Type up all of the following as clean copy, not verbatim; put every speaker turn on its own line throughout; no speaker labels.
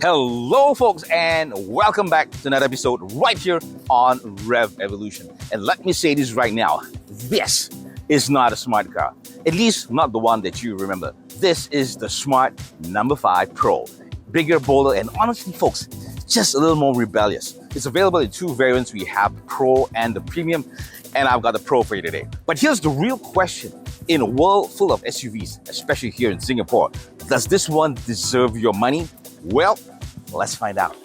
Hello folks, and welcome back to another episode right here on Revv Evolution. And let me say this right now, this is not a smart car, at least not the one that you remember. This is the Smart number 5 Pro. Bigger, bolder, and honestly folks, just a little more rebellious. It's available in two variants. We have the Pro and the Premium, and I've got the Pro for you today. But here's the real question. In a world full of SUVs, especially here in Singapore, does this one deserve your money? Well, let's find out.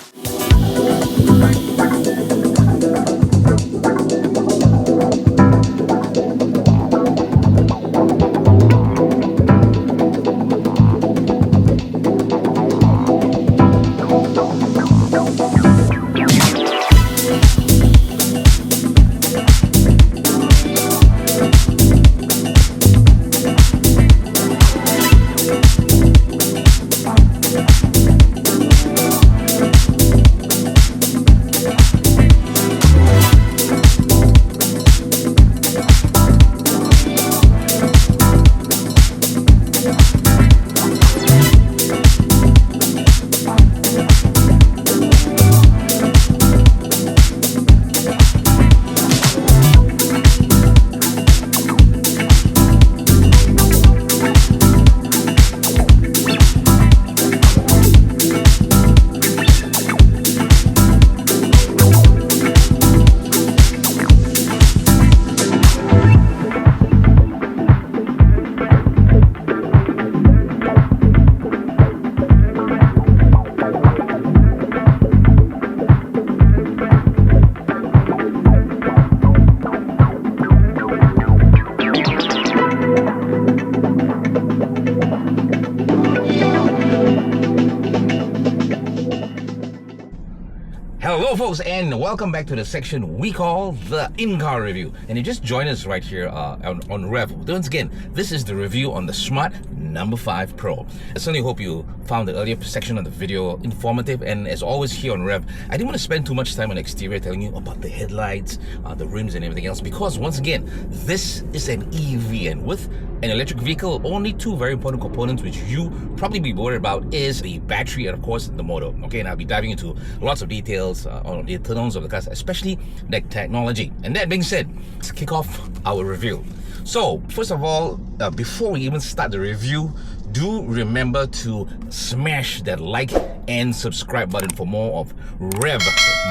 Hello folks, and welcome back to the section we call the in-car review. And you just joined us right here on Revv. Once again, this is the review on the Smart number 5 Pro. I certainly hope you found the earlier section of the video informative, and as always here on Revv, I didn't want to spend too much time on the exterior telling you about the headlights, the rims and everything else, because once again, this is an EV, and with an electric vehicle, only two very important components which you probably be worried about is the battery and of course the motor. Okay, and I'll be diving into lots of details on the internals of the cars, especially the technology. And that being said, let's kick off our review. So first of all, before we even start the review, do remember to smash that like and subscribe button for more of Revv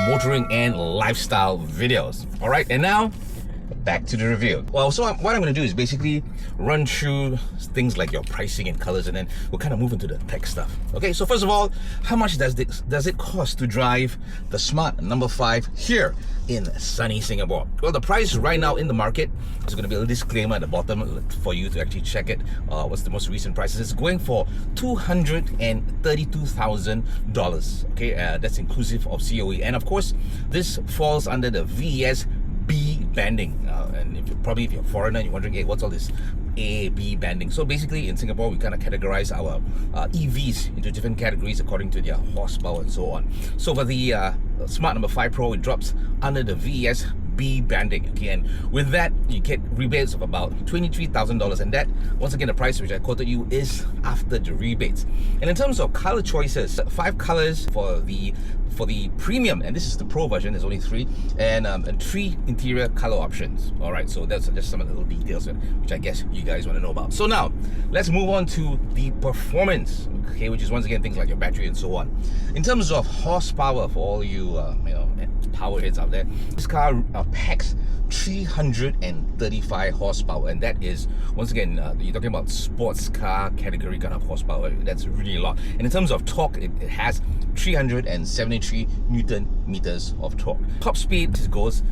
motoring and lifestyle videos. All right, and now back to the review. Well, so what I'm going to do is basically run through things like your pricing and colors, and then we'll kind of move into the tech stuff. Okay, so first of all, how much does it cost to drive the Smart number 5 here in sunny Singapore? Well, the price right now in the market is going to be a disclaimer at the bottom for you to actually check it. What's the most recent prices? It's going for $232,000. Okay, that's inclusive of COE, and of course, this falls under the VES B banding, and if you're a foreigner, you're wondering, hey, what's all this A, B banding? So basically, in Singapore, we kind of categorize our EVs into different categories according to their horsepower and so on. So for the Smart number 5 Pro, it drops under the VES B banding. Okay, and with that, you get rebates of about $23,000, and that, once again, the price which I quoted you is after the rebates. And in terms of color choices, 5 colors for the Premium, and this is the Pro version. There's only 3, and 3 interior color options. All right, so that's just some of the little details which I guess you guys want to know about. So now let's move on to the performance, okay, which is once again things like your battery and so on. In terms of horsepower, for all you power heads out there, this car packs 335 horsepower, and that is, once again, you're talking about sports car category kind of horsepower. That's really a lot. And in terms of torque, it has 373 Newton meters of torque. Top speed goes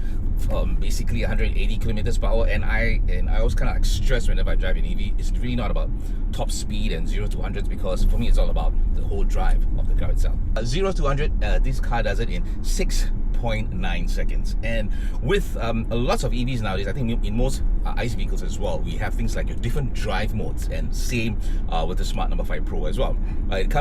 basically 180 kilometers per hour, and I always kind of like stress whenever I drive an EV, it's really not about top speed and 0 to 100, because for me it's all about the whole drive of the car itself. 0 to 100, this car does it in 6.9 seconds. And with lots of EVs nowadays, I think in most ICE vehicles as well, we have things like your different drive modes, and same with the Smart number 5 Pro as well. It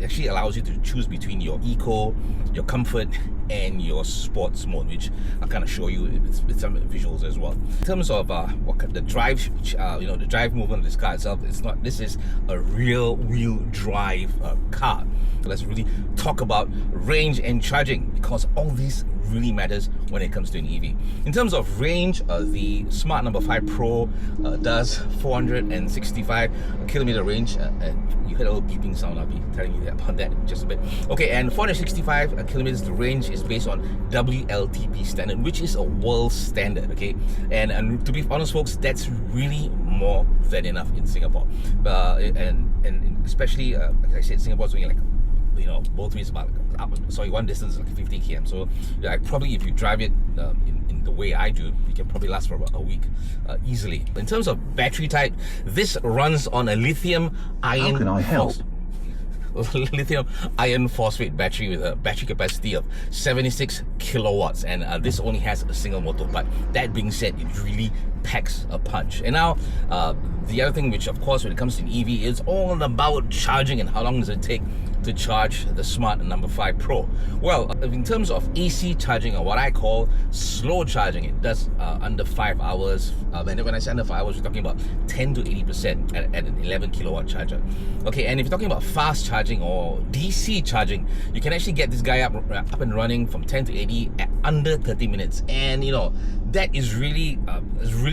actually allows you to choose between your eco, your comfort, and your sports mode, which I'll kind of show you with some visuals as well. In terms of the drive, the drive movement of this car itself, this is a real wheel drive car. Let's really talk about range and charging, because all these really matters when it comes to an EV. In terms of range, the Smart No. 5 Pro does 465 kilometer range, and you heard a little beeping sound. I'll be telling you about that in just a bit. Okay, and 465 kilometers, the range is based on WLTP standard, which is a world standard. Okay, and to be honest, folks, that's really more than enough in Singapore, and especially like I said, Singapore's doing like, both ways about one distance is like 50 km. So probably if you drive it in the way I do, you can probably last for about a week easily. In terms of battery type, this runs on a lithium iron.
How can I help?
Lithium iron phosphate battery with a battery capacity of 76 kilowatts, and this only has a single motor. But that being said, it really packs a punch. And now the other thing, which of course when it comes to an EV, is all about charging and how long does it take to charge the Smart No. 5 Pro. Well, in terms of AC charging, or what I call slow charging, it does under 5 hours. And when I say under 5 hours, we're talking about 10 to 80% at an 11 kilowatt charger. Okay, and if you're talking about fast charging or DC charging, you can actually get this guy up and running from 10 to 80 at under 30 minutes. And that is really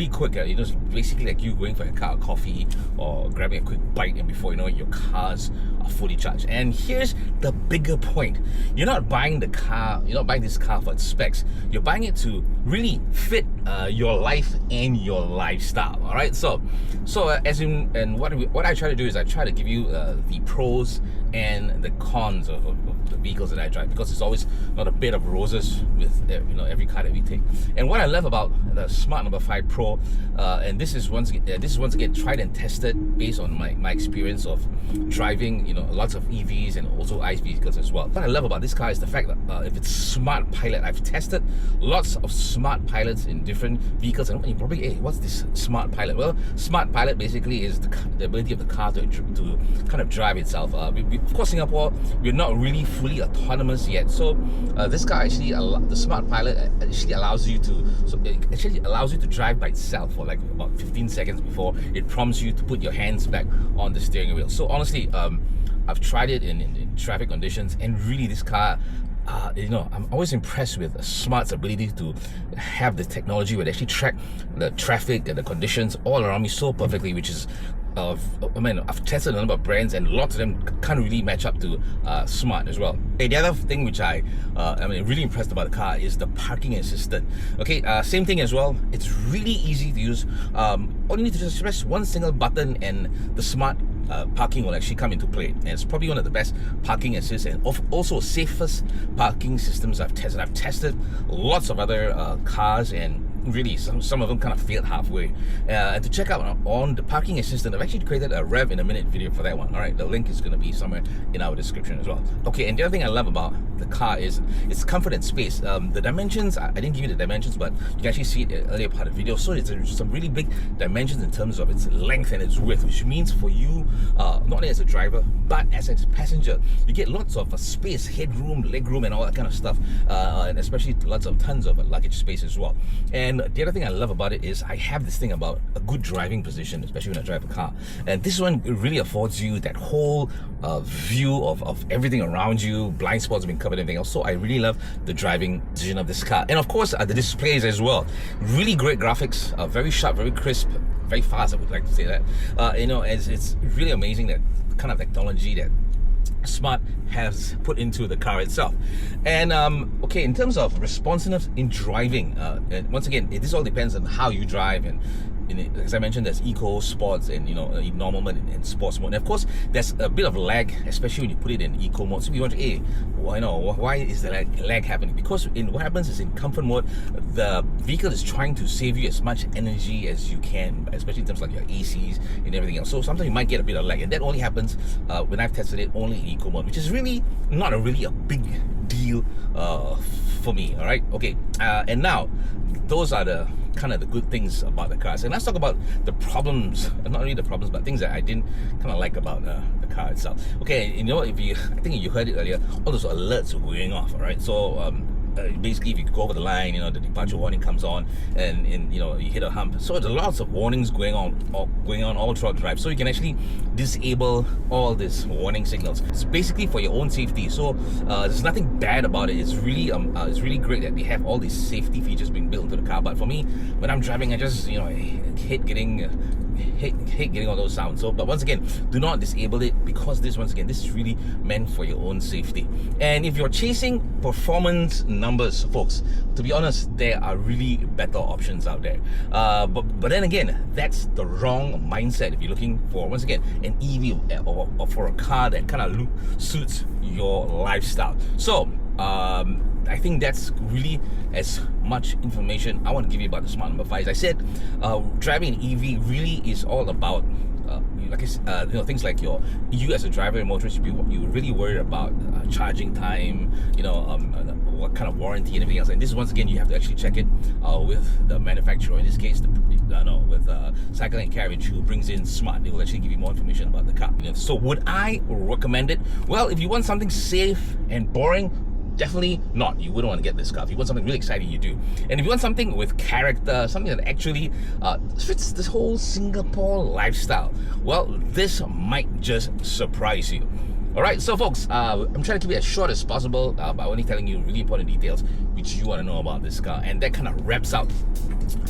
quick. It's basically like you going for a cup of coffee or grabbing a quick bite, and before you know it, your cars are fully charged. And here's the bigger point: you're not buying this car for its specs. You're buying it to really fit your life and your lifestyle. All right. So what I try to do is I try to give you the pros and the cons of the vehicles that I drive, because it's always not a bed of roses with every car that we take. And what I love about the Smart No. 5 Pro, and this is once again tried and tested based on my experience of driving lots of EVs and also ICE vehicles as well. What I love about this car is the fact that if it's Smart Pilot, I've tested lots of Smart Pilots in different vehicles, and you're probably, hey, what's this Smart Pilot? Well, Smart Pilot basically is the ability of the car to kind of drive itself. Of course, Singapore, we're not really fully autonomous yet, so this car actually, the Smart Pilot actually allows you to drive by itself for like about 15 seconds before it prompts you to put your hands back on the steering wheel. So honestly, I've tried it in traffic conditions, and really this car, I'm always impressed with Smart's ability to have the technology where they actually track the traffic and the conditions all around me so perfectly, which is I've tested a number of brands, and lots of them can't really match up to Smart as well. Okay, the other thing which I'm really impressed about the car is the parking assistant. Okay, same thing as well. It's really easy to use. All you need to just press one single button, and the Smart parking will actually come into play. And it's probably one of the best parking assists and also safest parking systems I've tested. I've tested lots of other cars, and really some of them kind of failed halfway. And to check out on the parking assistant, I've actually created a Revv in a Minute video for that one. All right, the link is going to be somewhere in our description as well. Okay, and the other thing I love about the car is its comfort and space. The dimensions, I didn't give you the dimensions, but you can actually see it in the earlier part of the video. So it's some really big dimensions in terms of its length and its width, which means for you, not only as a driver, but as a passenger, you get lots of space, headroom, legroom, and all that kind of stuff, and especially tons of luggage space as well. And the other thing I love about it is I have this thing about a good driving position, especially when I drive a car. And this one really affords you that whole view of everything around you, blind spots have been covered, everything else. So I really love the driving position of this car. And of course, the displays as well. Really great graphics, very sharp, very crisp, very fast, I would like to say that. It's really amazing that kind of technology that Smart has put into the car itself. And okay, in terms of responsiveness in driving, and once again, this all depends on how you drive. And as I mentioned, there's eco, sports, and normal mode and sports mode. And of course, there's a bit of lag, especially when you put it in eco mode. So you wonder, hey, why is the lag happening? Because what happens is in comfort mode, the vehicle is trying to save you as much energy as you can, especially in terms of like your ACs and everything else. So sometimes you might get a bit of lag, and that only happens when I've tested it only in eco mode, which is really not a big deal for me. All right, okay, and now those are the kind of the good things about the cars. And let's talk about the problems, not really the problems, but things that I didn't kind of like about the car itself. Okay, I think you heard it earlier, all those alerts were going off. All right, so basically if you go over the line, the departure warning comes on, and you hit a hump. So there's lots of warnings going on all throughout the drive. So you can actually disable all these warning signals. It's basically for your own safety. So there's nothing bad about it. It's really great that they have all these safety features being built into the car. But for me, when I'm driving, I just hate getting all those sounds. So, but once again, do not disable it, because this is really meant for your own safety. And if you're chasing performance numbers, folks, to be honest, there are really better options out there. But then again, that's the wrong mindset if you're looking for, once again, an EV or for a car that kind of suits your lifestyle. So I think that's really as much information I want to give you about the Smart Number 5. As I said, driving an EV really is all about things like you as a driver and motorist, you really worry about charging time, what kind of warranty and everything else. And this, once again, you have to actually check it with the manufacturer. In this case, with Cycle and Carriage, who brings in Smart. They will actually give you more information about the car. So would I recommend it? Well, if you want something safe and boring, definitely not. You wouldn't want to get this car. If you want something really exciting, you do. And if you want something with character, something that actually fits this whole Singapore lifestyle, well, this might just surprise you. Alright, so folks, I'm trying to keep it as short as possible by only telling you really important details which you want to know about this car. And that kind of wraps up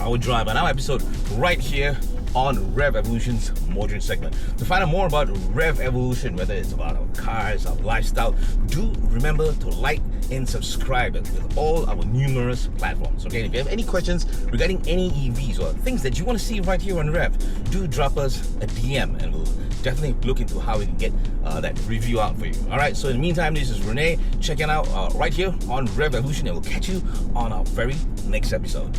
our drive and our episode right here on Revv Evolution's motoring segment. To find out more about Revv Evolution, whether it's about our cars, our lifestyle, do remember to like and subscribe with all our numerous platforms. Okay, if you have any questions regarding any EVs or things that you want to see right here on Revv, do drop us a DM and we'll definitely look into how we can get that review out for you. Alright, so in the meantime, this is Rene checking out right here on Revv Evolution, and we'll catch you on our very next episode.